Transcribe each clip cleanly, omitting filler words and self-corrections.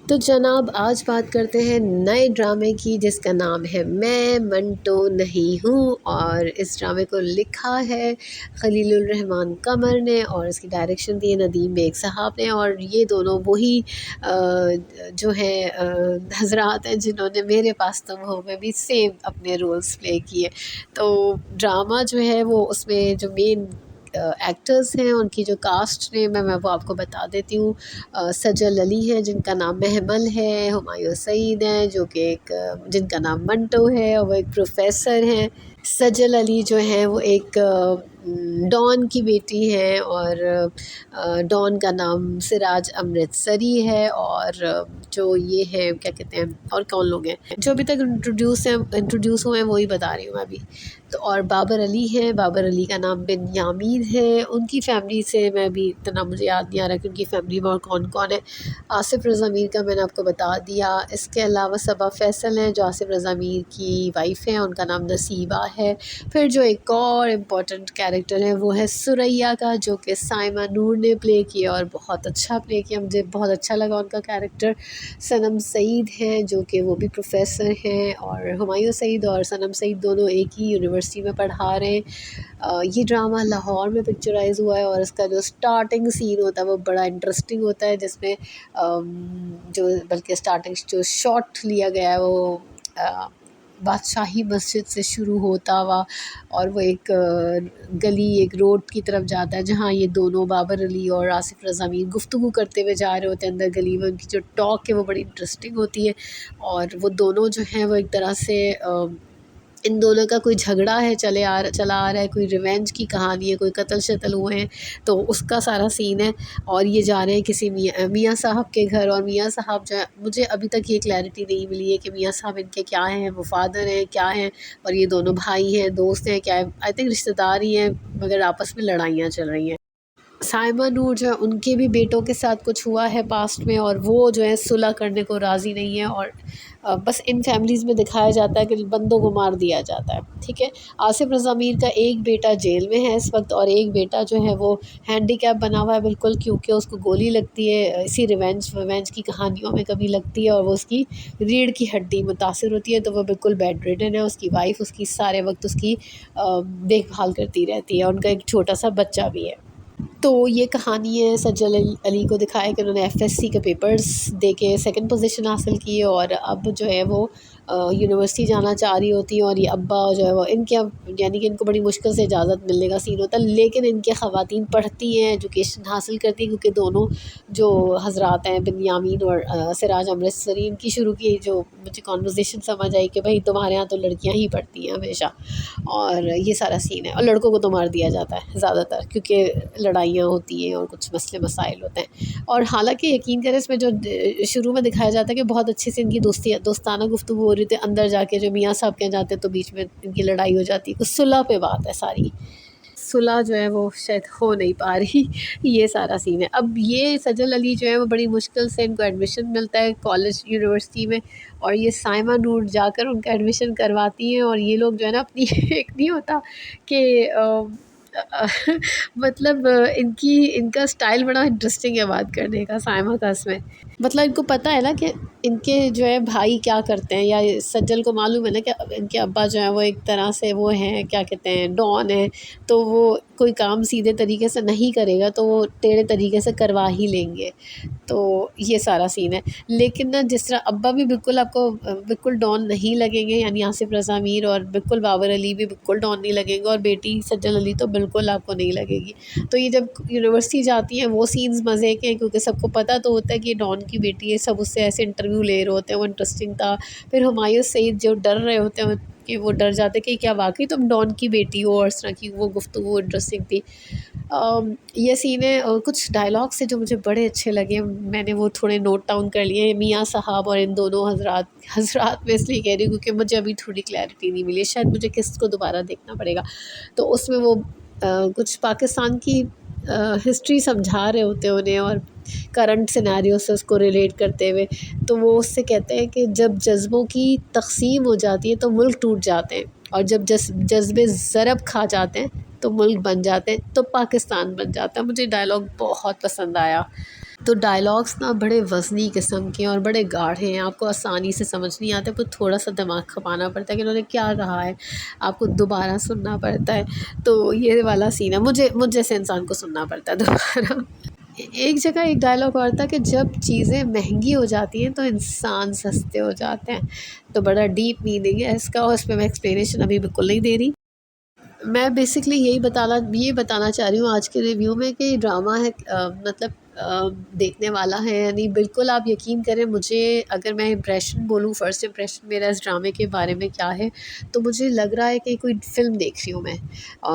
तो जनाब आज बात करते हैं नए ड्रामे की जिसका नाम है मैं मंटो नहीं हूँ। और इस ड्रामे को लिखा है खलीलुर रहमान कमर ने और इसकी डायरेक्शन दी है नदीम बेग साहब ने। और ये दोनों वही जो हैं हजरात हैं जिन्होंने मेरे पास तुम हो में भी सेम अपने रोल्स प्ले किए। तो ड्रामा जो है वो उसमें जो मेन एक्टर्स हैं उनकी जो कास्ट नेम है मैं वो आपको बता देती हूँ। सजल अली है जिनका नाम महमल है, हुमायूं सईद हैं जो कि एक जिनका नाम मंटो है और वो एक प्रोफेसर हैं। सजल अली जो हैं वो एक डॉन की बेटी हैं और डॉन का नाम सिराज अमृतसरी है। और जो ये है क्या कहते हैं और कौन लोग हैं जो अभी तक इंट्रोड्यूस हुए हैं वही बता रही हूँ मैं अभी। तो और बाबर अली हैं, बाबर अली का नाम बिन है। उनकी फ़ैमिली से मैं भी इतना मुझे याद नहीं आ रहा कि उनकी फ़ैमिली में और कौन-कौन है। आसिफ़ रज़ा मीर का मैंने आपको बता दिया। इसके अलावा सबा फ़ैसल हैं जो आसिफ़ रज़ा मीर की वाइफ़ हैं, उनका नाम नसीबा है। फिर जो एक और इम्पॉर्टेंट कैरेक्टर है वो है सुरैया का जो कि साइमा नूर ने प्ले किया और बहुत अच्छा प्ले किया, मुझे बहुत अच्छा लगा उनका कैरेक्टर। सनम सईद हैं जो कि वो भी प्रोफेसर हैं और हुमायूं सईद और सनम सईद दोनों एक ही यूनिवर्सिटी में पढ़ा रहे हैं। ये ड्रामा लाहौर में पिक्चराइज़ हुआ है और इसका जो स्टार्टिंग सीन होता है वो बड़ा इंटरेस्टिंग होता है जिसमें जो बल्कि स्टार्टिंग जो शॉट लिया गया है वो बादशाही मस्जिद से शुरू होता हुआ और वो एक गली एक रोड की तरफ जाता है जहाँ ये दोनों बाबर अली और आसिफ़ रज़ा मीर गुफ्तगू करते हुए जा रहे होते हैं अंदर गली में। उनकी जो टॉक है वो बड़ी इंटरेस्टिंग होती है और वो दोनों जो हैं वो एक तरह से इन दोनों का कोई झगड़ा है चला आ रहा है, कोई रिवेंज की कहानी है, कोई कत्ल-शत्ल हुए हैं तो उसका सारा सीन है। और ये जा रहे हैं किसी मियाँ साहब के घर और मियाँ साहब जो है मुझे अभी तक ये क्लैरिटी नहीं मिली है कि मियाँ साहब इनके क्या हैं, वो फादर हैं क्या हैं और ये दोनों भाई हैं, दोस्त हैं क्या है? आई थिंक रिश्तेदार ही हैं मगर आपस में लड़ाइयाँ चल रही हैं। साइमा नूर जो है उनके भी बेटों के साथ कुछ हुआ है पास्ट में और वो जो है सुलह करने को राज़ी नहीं है और बस इन फैमिलीज़ में दिखाया जाता है कि बंदों को मार दिया जाता है। ठीक है, आसिफ़ रज़ा मीर का एक बेटा जेल में है इस वक्त और एक बेटा जो है वो हैंडीकैप बना हुआ है बिल्कुल क्योंकि उसको गोली लगती है इसी रिवेंज की कहानियों में कभी लगती है और वो उसकी रीढ़ की हड्डी मुतासिर होती है तो वो बिल्कुल बेड रिडन है। उसकी वाइफ उसकी सारे वक्त उसकी देखभाल करती रहती है। उनका एक छोटा सा बच्चा भी है। तो ये कहानी है सज्जल अली को दिखाया कि उन्होंने एफएससी के पेपर्स दे के सेकंड पोजीशन हासिल की है और अब जो है वो यूनिवर्सिटी जाना चाह रही होती है और ये अब्बा जो है वो इनके यानी कि इनको बड़ी मुश्किल से इजाज़त मिलने का सीन होता है लेकिन इनके ख़वातीन पढ़ती हैं एजुकेशन हासिल करती हैं क्योंकि दोनों जो हजरात हैं बिन और सिराज अमृतसरी इनकी शुरू की जो मुझे कॉन्वर्जेसन समझ आई कि भाई तुम्हारे यहाँ तो लड़कियाँ ही पढ़ती हैं हमेशा और ये सारा सीन है और लड़कों को तो मार दिया जाता है ज़्यादातर क्योंकि लड़ाइयाँ होती हैं और कुछ मसले मसाइल होते हैं। और हालांकि यकीन करें इसमें जो शुरू में दिखाया जाता है कि बहुत अच्छे से इनकी दोस्ताना गुफ्तगू हो रही थी अंदर जाके जो मियाँ साहब के जाते तो बीच में इनकी लड़ाई हो जाती है कुछ सुलह पे बात है सारी सुलह जो है वो शायद हो नहीं पा रही ये सारा सीन है। अब ये सजल अली जो है वो बड़ी मुश्किल से इनको एडमिशन मिलता है कॉलेज यूनिवर्सिटी में और ये साइमा नूर जाकर उनका एडमिशन करवाती हैं और ये लोग जो है ना अपनी एक नहीं होता कि मतलब इनका स्टाइल बड़ा इंटरेस्टिंग है बात करने का साइमा का इसमें। मतलब इनको पता है ना कि इनके जो है भाई क्या करते हैं या सज्जल को मालूम है ना कि इनके अब्बा जो है वो एक तरह से वो हैं क्या कहते हैं डॉन है तो वो कोई काम सीधे तरीके से नहीं करेगा तो वो टेढ़े तरीके से करवा ही लेंगे। तो ये सारा सीन है लेकिन ना जिस तरह अब्बा भी बिल्कुल आपको बिल्कुल डॉन नहीं लगेंगे यानी आसिफ़ रज़ा मीर और बिल्कुल बाबर अली भी बिल्कुल डॉन नहीं लगेंगे और बेटी सज्जल अली तो बिल्कुल आपको नहीं लगेगी। तो ये जब यूनिवर्सिटी जाती हैं वो सीन्स मज़े के हैं क्योंकि सबको पता तो होता है कि डॉन की बेटी है सब उससे ऐसे इंटरव्यू ले रहे होते हैं वो इंटरेस्टिंग था। फिर हुमायूं सईद जो डर रहे होते हैं कि वो डर जाते कि क्या वाकई तुम डॉन की बेटी हो और इस तरह की वो गुफ्तगू इंटरेस्टिंग थी। ये सीन है और कुछ डायलॉग्स हैं जो मुझे बड़े अच्छे लगे मैंने वो थोड़े नोट डाउन कर लिए मियाँ साहब और इन दोनों हजरात में इसलिए कह रही हूँ क्योंकि मुझे अभी थोड़ी क्लैरिटी नहीं मिली शायद मुझे किस्त को दोबारा देखना पड़ेगा। तो उसमें वो कुछ पाकिस्तान की हिस्ट्री समझा रहे होते हैं उन्हें और करंट सिनेरियो से उसको रिलेट करते हुए तो वो उससे कहते हैं कि जब जज्बों की तकसीम हो जाती है तो मुल्क टूट जाते हैं और जब जज्बे ज़रब खा जाते हैं तो मुल्क बन जाते हैं तो पाकिस्तान बन जाता है। मुझे डायलॉग बहुत पसंद आया। तो डायलॉग्स ना बड़े वज़नी किस्म के और बड़े गाढ़े हैं, आपको आसानी से समझ नहीं आते, आपको थोड़ा-सा दिमाग खपाना पड़ता है कि उन्होंने क्या कहा है, आपको दोबारा सुनना पड़ता है। तो ये वाला सीन है, मुझ जैसे इंसान को सुनना पड़ता है दोबारा। एक जगह एक डायलॉग और था कि जब चीज़ें महंगी हो जाती हैं तो इंसान सस्ते हो जाते हैं। तो बड़ा डीप मीनिंग है इसका और इसमें मैं एक्सप्लेनेशन अभी बिल्कुल नहीं दे रही। मैं बेसिकली ये बताना चाह रही हूँ आज के रिव्यू में कि ड्रामा है, मतलब देखने वाला है या नहीं। बिल्कुल आप यकीन करें, मुझे अगर मैं इम्प्रेशन बोलूँ, फ़र्स्ट इम्प्रेशन मेरा इस ड्रामे के बारे में क्या है, तो मुझे लग रहा है कि कोई फ़िल्म देख रही हूँ मैं।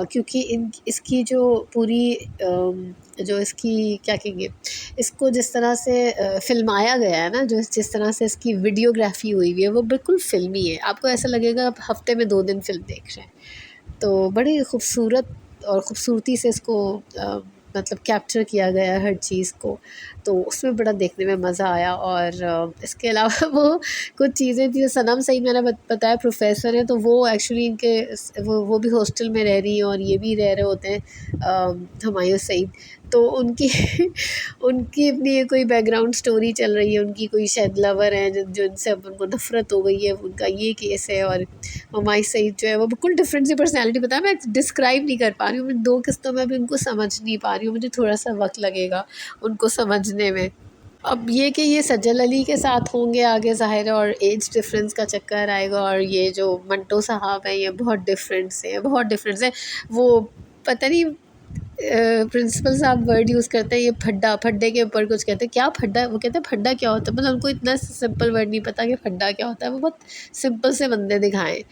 क्योंकि इसकी जो पूरी जो इसकी क्या कहेंगे, इसको जिस तरह से फ़िल्माया गया है ना, जो जिस तरह से इसकी वीडियोग्राफ़ी हुई हुई है, वो बिल्कुल फ़िल्मी है। आपको ऐसा लगेगा आप हफ़्ते में 2 दिन फ़िल्म देख रहे हैं। तो बड़ी खूबसूरत और ख़ूबसूरती से इसको मतलब कैप्चर किया गया है हर चीज़ को, तो उसमें बड़ा देखने में मज़ा आया। और इसके अलावा वो कुछ चीज़ें थी, सनम सईद मैंने बताया प्रोफेसर है, तो वो एक्चुअली इनके वो भी हॉस्टल में रह रही हैं और ये भी रह रहे होते हैं हुमायूं सईद। तो उनकी उनकी अपनी ये कोई बैकग्राउंड स्टोरी चल रही है, उनकी कोई शायद लवर हैं जिनसे अब उनको नफ़रत हो गई है, उनका ये केस है। और हुमायूं सईद जो है वो बिल्कुल डिफरेंट सी पर्सनैलिटी, बताया मैं डिस्क्राइब नहीं कर पा रही हूँ, मैं 2 किस्तों में भी उनको समझ नहीं पा रही हूँ, मुझे थोड़ा-सा वक़्त लगेगा उनको समझने में। अब ये कि ये सज्जल अली के साथ होंगे आगे ज़ाहिर है, और एज डिफ़रेंस का चक्कर आएगा, और ये जो मंटो साहब हैं ये बहुत डिफरेंट से हैं, बहुत डिफरेंट से। वो पता नहीं प्रिंसिपल साहब वर्ड यूज़ करते हैं, ये फड्डा, फड्डे के ऊपर कुछ कहते हैं, क्या फड्डा? वो कहते हैं फड्डा क्या होता है? मतलब उनको इतना सिंपल वर्ड नहीं पता कि फड्डा क्या होता है। वो बहुत सिंपल से बंदे दिखाएँ।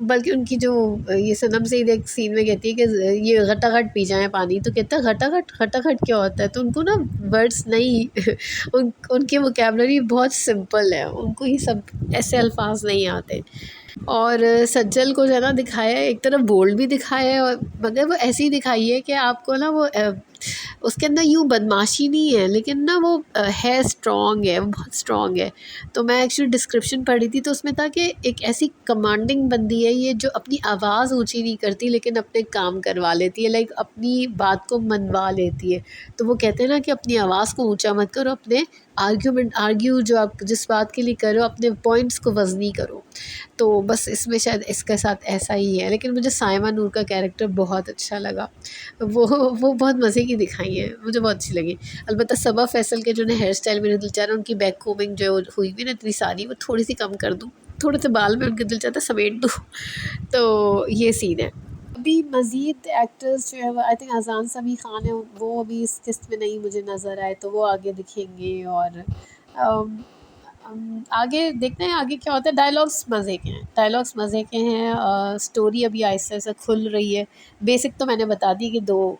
बल्कि उनकी जो ये सनम सईद एक सीन में कहती है कि ये घटाघट पी जाएँ पानी, तो कहता है घटाघट, घटाघट क्या होता है? तो उनको ना वर्ड्स नहीं उनकी वोकैब्युलरी बहुत सिंपल है, उनको ये सब ऐसे अल्फाज नहीं आते। और सज्जल को जो है ना दिखाया है, एक तरफ बोल्ड भी दिखाया है, और मगर वो ऐसी दिखाई है कि आपको ना वो उसके अंदर यूँ बदमाशी नहीं है, लेकिन ना वो है स्ट्रॉन्ग है, वो बहुत स्ट्रॉन्ग है। तो मैं एक्चुअली डिस्क्रिप्शन पढ़ी थी, तो उसमें था कि एक ऐसी कमांडिंग बंदी है ये, जो अपनी आवाज़ ऊँची नहीं करती लेकिन अपने काम करवा लेती है, लाइक अपनी बात को मनवा लेती है। तो वो कहते हैं ना कि अपनी आवाज़ को ऊँचा मत करो, अपने आर्ग्यू जो आप जिस बात के लिए कर रहे हो, अपने पॉइंट्स को वज़नी करो। तो बस इसमें शायद इसके साथ ऐसा ही है, लेकिन मुझे साइमा नूर का कैरेक्टर बहुत अच्छा लगा। वो बहुत मज़े की दिखाई है, मुझे बहुत अच्छी लगी। अलबत्ता सबा फैसल के जो है हेयर स्टाइल, मेरा दिल चाह रहा है उनकी बैक कोमिंग जो हुई हुई ना इतनी सारी, वो थोड़ी-सी कम कर दूँ, थोड़े से बाल में उनके दिल चाहता है समेट दूँ। तो ये सीन है। अभी मज़ीद एक्टर्स जो है वो आई थिंक अज़ान समी ख़ान है, वो अभी इस किस्त में नहीं मुझे नज़र आए, तो वो आगे दिखेंगे। और आगे देखते हैं आगे क्या होता है। डायलॉग्स मज़े के हैं, डायलॉग्स मज़े के हैं। स्टोरी अभी आहिस्ता-आहिस्ता खुल रही है। बेसिक तो मैंने बता दी कि 2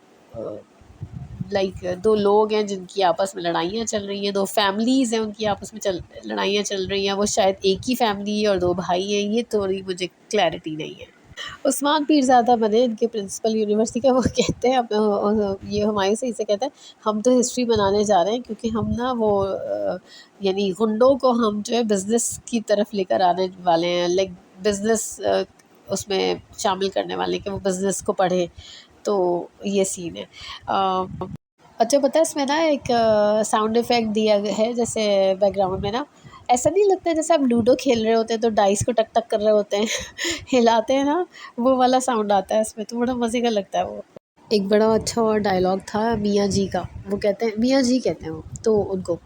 लोग हैं जिनकी आपस में लड़ाइयाँ चल रही हैं, 2 फैमिलीज़ हैं उनकी आपस में लड़ाइयाँ चल रही हैं। वो शायद एक ही फैमिली है और 2 भाई हैं, ये थोड़ी मुझे क्लैरिटी नहीं है। उस्मान पीरज़ादा बने इनके प्रिंसिपल यूनिवर्सिटी का। वो कहते हैं ये हुमायूं सईद से कहते हैं, हम तो हिस्ट्री बनाने जा रहे हैं, क्योंकि हम ना वो यानी गुंडों को हम जो है बिज़नेस की तरफ लेकर आने वाले हैं, लाइक बिज़नेस उसमें शामिल करने वाले, कि वो बिज़नेस को पढ़ें। तो ये सीन है। अच्छा पता है इसमें ना एक साउंड इफ़ेक्ट दिया गया है, जैसे बैकग्राउंड में ना ऐसा नहीं लगता जैसे आप लूडो खेल रहे होते हैं तो डाइस को टक टक कर रहे होते हैं हिलाते हैं ना, वो वाला साउंड आता है इसमें, तो बड़ा मज़े का लगता है वो। एक बड़ा अच्छा और डायलॉग था मियाँ जी का। वो कहते हैं, मियाँ जी कहते हैं वो तो उनको,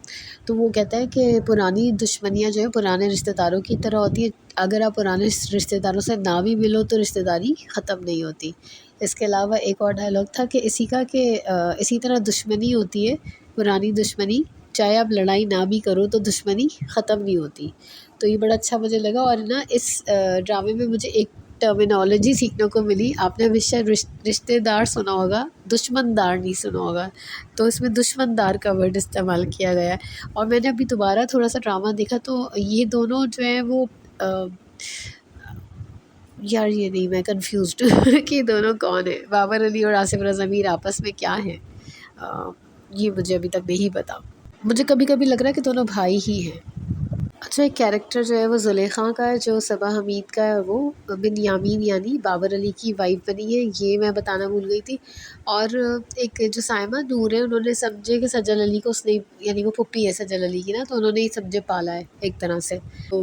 तो वो कहता है कि पुरानी दुश्मनियाँ जो है पुराने रिश्तेदारों की तरह होती है, अगर आप पुराने रिश्तेदारों से ना भी मिलो तो रिश्तेदारी ख़त्म नहीं होती। इसके अलावा एक और डायलॉग था कि इसी का कि इसी तरह दुश्मनी होती है, पुरानी दुश्मनी, चाहे आप लड़ाई ना भी करो तो दुश्मनी ख़त्म नहीं होती। तो ये बड़ा अच्छा मुझे लगा। और ना इस ड्रामे में मुझे एक टर्मिनोलॉजी सीखने को मिली। आपने हमेशा रिश्तेदार सुना होगा, दुश्मनदार नहीं सुना होगा, तो इसमें दुश्मनदार का वर्ड इस्तेमाल किया गया है। और मैंने अभी दोबारा थोड़ा-सा ड्रामा देखा, तो ये दोनों जो हैं वो यार ये नहीं, मैं कन्फ्यूज़्ड हूँ कि दोनों कौन हैं? बाबर अली और आसिफ रज़ा मीर आपस में क्या हैं? ये मुझे अभी तक नहीं पता। मुझे कभी-कभी लग रहा है कि दोनों भाई ही हैं। अच्छा, एक कैरेक्टर जो है वो ज़ुलेख़ा का है, जो सबा हमीद का है, वो बिन यामीन यानी बाबर अली की वाइफ़ बनी है, ये मैं बताना भूल गई थी। और एक जो साइमा नूर है, उन्होंने समझे कि सज्जल अली को उसने, यानी वो फूफी है सज्जल अली की ना, तो उन्होंने ही समझे पाला है एक तरह से। तो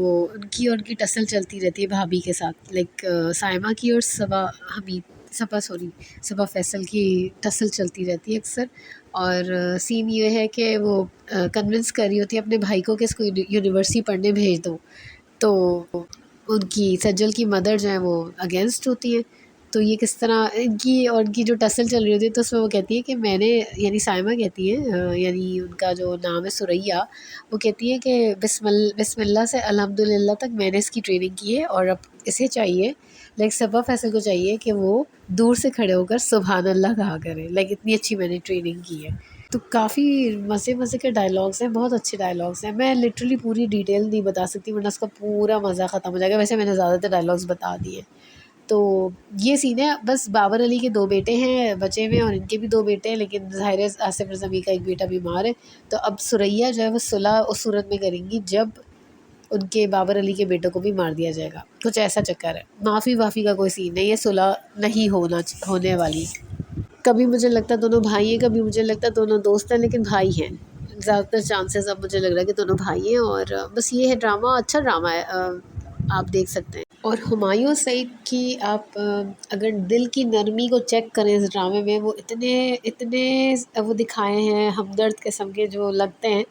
उनकी टसल चलती रहती है भाभी के साथ, लाइक साइमा की और सबा हमीद, सबा फैसल की टसल चलती रहती है अक्सर। और सीन ये है कि वो कन्विंस कर रही होती है अपने भाई को कि इसको यूनिवर्सिटी पढ़ने भेज दो, तो उनकी सज्जल की मदर जो है वो अगेंस्ट होती है। तो ये किस तरह इनकी और इनकी जो टसल चल रही होती है, तो उसमें वो कहती है कि मैंने, यानी साइमा कहती है, यानी उनका जो नाम है सुरैया, वो कहती है कि बिस्मिल्लाह से अल्हम्दुलिल्लाह तक मैंने इसकी ट्रेनिंग की है, और अब इसे चाहिए, लाइक सबा फैसल को चाहिए कि वो दूर से खड़े होकर सुभान अल्लाह कहा करे, लाइक इतनी अच्छी मैंने ट्रेनिंग की है। तो काफ़ी मज़े के डायलॉग्स हैं, बहुत अच्छे डायलॉग्स हैं। मैं लिटरली पूरी डिटेल नहीं बता सकती, वरना उसका पूरा मज़ा ख़त्म हो जाएगा। वैसे मैंने ज़्यादातर डायलॉग्स बता दिए। तो ये सीन है। बस बाबर अली के 2 बेटे हैं बचे हुए, और इनके भी 2 बेटे हैं, लेकिन ज़ाहिर है आसिफ़ रज़वी का एक बेटा बीमार है। तो अब सुरैया जो है वो सुलह उस सूरत में करेंगी जब उनके बाबर अली के बेटों को भी मार दिया जाएगा। कुछ ऐसा चक्कर है। माफ़ी-वाफ़ी का कोई सीन नहीं है, सुलह नहीं होने वाली। कभी मुझे लगता है दोनों भाई हैं, कभी मुझे लगता है दोनों दोस्त हैं, लेकिन भाई हैं। ज़्यादातर चांसेस अब मुझे लग रहा है कि दोनों भाई हैं, और बस ये है ड्रामा, अच्छा ड्रामा है, आप देख सकते हैं। और हुमायूँ सईद की आप अगर दिल की नरमी को चेक करें इस ड्रामे में, वो इतने इतने वो दिखाए हैं हमदर्द किस्म के जो लगते हैं,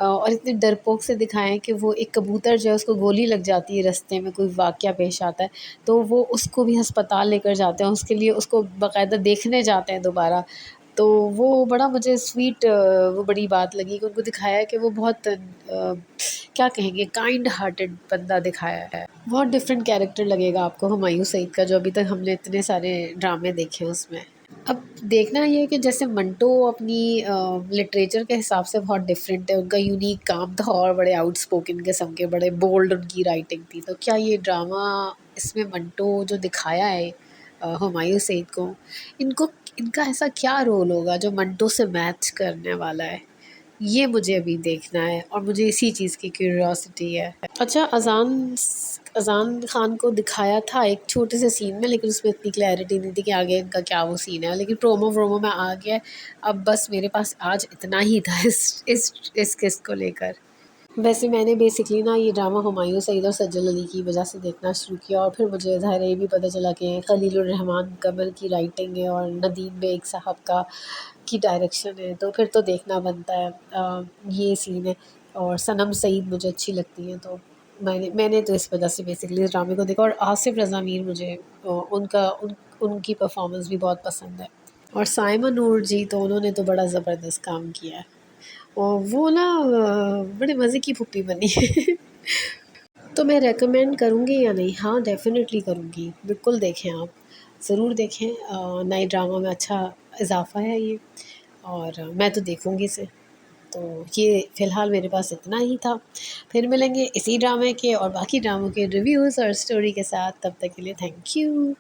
और इतने डरपोक से दिखाएँ हैं कि वो एक कबूतर जो है उसको गोली लग जाती है, रास्ते में कोई वाक़या पेश आता है, तो वो उसको भी अस्पताल लेकर जाते हैं, उसके लिए उसको बाकायदा देखने जाते हैं दोबारा। तो वो बड़ा मुझे स्वीट वो बड़ी बात लगी कि उनको दिखाया है कि वो बहुत क्या कहेंगे, काइंड हार्टेड बंदा दिखाया है। बहुत डिफरेंट कैरेक्टर लगेगा आपको हुमायूँ सईद का, जो अभी तक हमने इतने सारे ड्रामे देखे हैं उसमें। अब देखना ये है कि जैसे मंटो अपनी लिटरेचर के हिसाब से बहुत डिफरेंट है, उनका यूनिक काम था, और बड़े आउटस्पोकन किस्म के, बड़े बोल्ड उनकी राइटिंग थी। तो क्या ये ड्रामा, इसमें मंटो जो दिखाया है हुमायूँ सईद को, इनको इनका ऐसा क्या रोल होगा जो मंटो से मैच करने वाला है? ये मुझे अभी देखना है, और मुझे इसी चीज़ की क्यूरियोसिटी है। अच्छा, अज़ान ख़ान को दिखाया था एक छोटे से सीन में, लेकिन उसमें इतनी क्लैरिटी नहीं थी कि आगे इनका क्या वो सीन है, लेकिन प्रोमो में आ गया है। अब बस मेरे पास आज इतना ही था इस किस्त को लेकर। वैसे मैंने बेसिकली ना ये ड्रामा हुमायूँ सईद और सज्जल अली की वजह से देखना शुरू किया, और फिर मुझे ज़ाहिर है ये भी पता चला कि खलीलुर रहमान कमर की राइटिंग है, और नदीम बेग साहब की डायरेक्शन है, तो फिर तो देखना बनता है। ये सीन है, और सनम सईद मुझे अच्छी लगती हैं, तो मैंने तो इस वजह से बेसिकली इस ड्रामे को देखा। और आसिफ रज़ा मीर मुझे उनकी परफॉर्मेंस भी बहुत पसंद है। और साइमा नूर जी, तो उन्होंने तो बड़ा ज़बरदस्त काम किया है, और वो ना बड़े मज़े की पुप्पी बनी है। तो मैं रेकमेंड करूँगी या नहीं? हाँ, डेफ़िनेटली करूँगी। बिल्कुल देखें आप, ज़रूर देखें। नए ड्रामा में अच्छा इज़ाफ़ा है ये, और मैं तो देखूँगी इसे। तो ये फ़िलहाल मेरे पास इतना ही था। फिर मिलेंगे इसी ड्रामे के और बाकी ड्रामों के रिव्यूज़ और स्टोरी के साथ। तब तक के लिए थैंक यू।